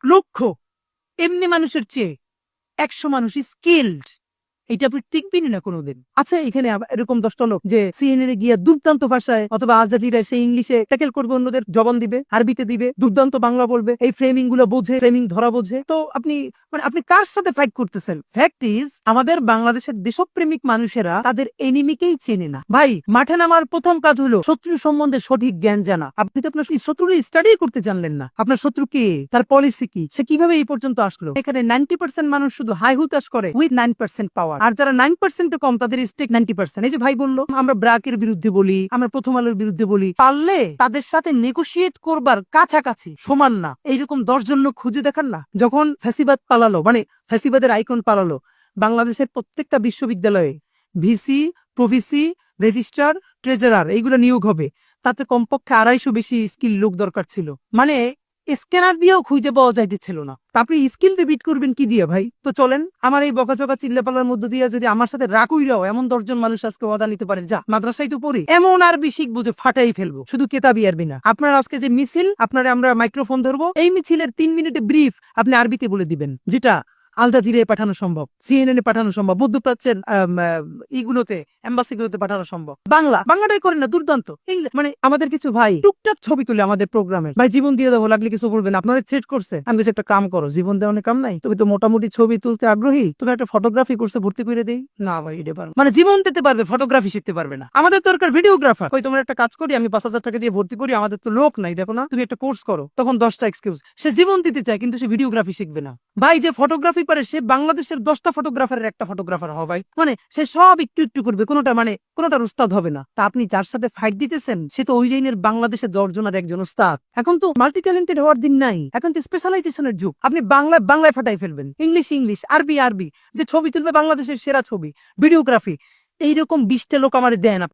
লক্ষ এমনি মানুষের চেয়ে 100 মানুষ স্কিলড, এটা আপনি টিকবেনই না কোনোদিন। আচ্ছা, এখানে এরকম 10টা লোক যে সিএনএন এ গিয়ে দুর্দান্ত ভাষায় অথবা আল জাজিরায় সেই ইংলিশে ট্যাকেল করবে, অন্যদের জবান দিবে, আরবিতে দিবে, দুর্দান্ত বাংলা বলবে, এই ফ্রেমিং গুলো বোঝে, ফ্রেমিং ধরা বোঝে। তো আপনি কার সাথে ফাইট করতেছেন? ফ্যাক্ট ইজ, আমাদের বাংলাদেশের দেশপ্রেমিক মানুষেরা তাদের এনিমিকেই চেনে না। ভাই, মাঠে নামার প্রথম কাজ হলো শত্রু সম্বন্ধে সঠিক জ্ঞান জানা। আপনি তো আপনার শত্রুর স্টাডি করতে জানলেন না, আপনার শত্রু কে, তার পলিসি কি, সে কিভাবে এই পর্যন্ত আসলো। এখানে 90% মানুষ শুধু হাই হুতাশ করে উইথ 9% পাওয়ার, আর যারা 9% কম তাদের স্টেক 90%। এই যে ভাই বললো আমরা ব্র্যাকের বিরুদ্ধে বলি, আমরা প্রথম আলোর বিরুদ্ধে বলি, পারলে তাদের সাথে নেগোশিয়েট করবার কাছাকাছি সমান না এইরকম 10 জন লোক খুঁজে দেখান না। যখন ফ্যাসিবাদ পালালো, মানে ফ্যাসিবাদের আইকন পালালো, বাংলাদেশের প্রত্যেকটা বিশ্ববিদ্যালয়ে ভিসি, প্রভিসি, রেজিস্ট্রার, ট্রেজারার এইগুলো নিয়োগ হবে, তাতে কমপক্ষে 250 বেশি স্কিল লোক দরকার ছিল। মানে স্ক্যানার দিয়েও খুঁজে পাওয়া যাইতেছিল না। তারপরে স্কিল রিপিট করবেন কি দিয়ে ভাই? তো চলেন, আমার এই বকাচকা চিল্লাপাল্লার মধ্য দিয়ে যদি আমার সাথে রাকুইরাও এমন 10 জন মানুষ আজকে ওয়াদা নিতে পারে, যা মাদ্রাসায় তো পড়ি, এমন আরবি শিখবো যে ফাটাই ফেলবো, শুধু কেতাবি আরবি না। আপনার আজকে যে মিছিল, আপনারা আমরা মাইক্রোফোন ধরবো, এই মিছিলের 3 মিনিটে ব্রিফ আপনি আরবিতে বলে দিবেন, যেটা আল জাজিরায় পাঠানো সম্ভব, সিএনএন এ পাঠানো সম্ভব, মধ্যপ্রাচ্যের ইগুলোতে, এম্বাসিগুলোতে পাঠানো সম্ভব। বাংলাটাই করেন না, দুর্দান্ত ইংলিশ। মানে আমাদের কিছু ভাই টুকটাক ছবি তুলে আমাদের প্রোগ্রামে, ভাই জীবন দিয়ে দেবো, লাগলে কিছু বলবেন, আপনাদের থ্রেট করছে। আমি কিছু একটা কাম করো, জীবন দেওয়ার কাম নাই, তুমি তো মোটামুটি ছবি তুলতে আগ্রহী, তুমি একটা ফটোগ্রাফি কোর্সে ভর্তি করে দেই না। ভাই এটা পারবে মানে জীবন দিতে পারবে, ফটোগ্রাফি শিখতে পারবে না। আমাদের দরকার ভিডিওগ্রাফার। ওই তোমার একটা কাজ করি, আমি 5,000 টাকা দিয়ে ভর্তি করি, আমাদের তো লোক নাই, দেখো না, তুমি একটা কোর্স করো। তখন 10টা এক্সকিউজ। সে জীবন দিতে চায় কিন্তু সে ভিডিওগ্রাফি শিখবে না। ভাই যে ফটোগ্রাফি পারে সে বাংলাদেশের 10টা ফটোগ্রাফারের একটা ফটোগ্রাফার হবে ভাই। মানে সে সব একটু একটু করবে, কোনোটার উস্তাদ হবে না। তা আপনি যার সাথে ফাইট দিতেছেন সে তো ওই লাইনের বাংলাদেশে 10 জনের একজন উস্তাদ। এখন তো মাল্টি ট্যালেন্টেড হওয়ার দিন নাই, এখন তো স্পেশালাইজেশনের যুগ। আপনি বাংলায় ফাটাই ফেলবেন, ইংলিশ, আরবি। যে ছবি তুলবে বাংলাদেশের সেরা ছবি, ভিডিওগ্রাফি, এইরকম 20টা লোক আমার দেন।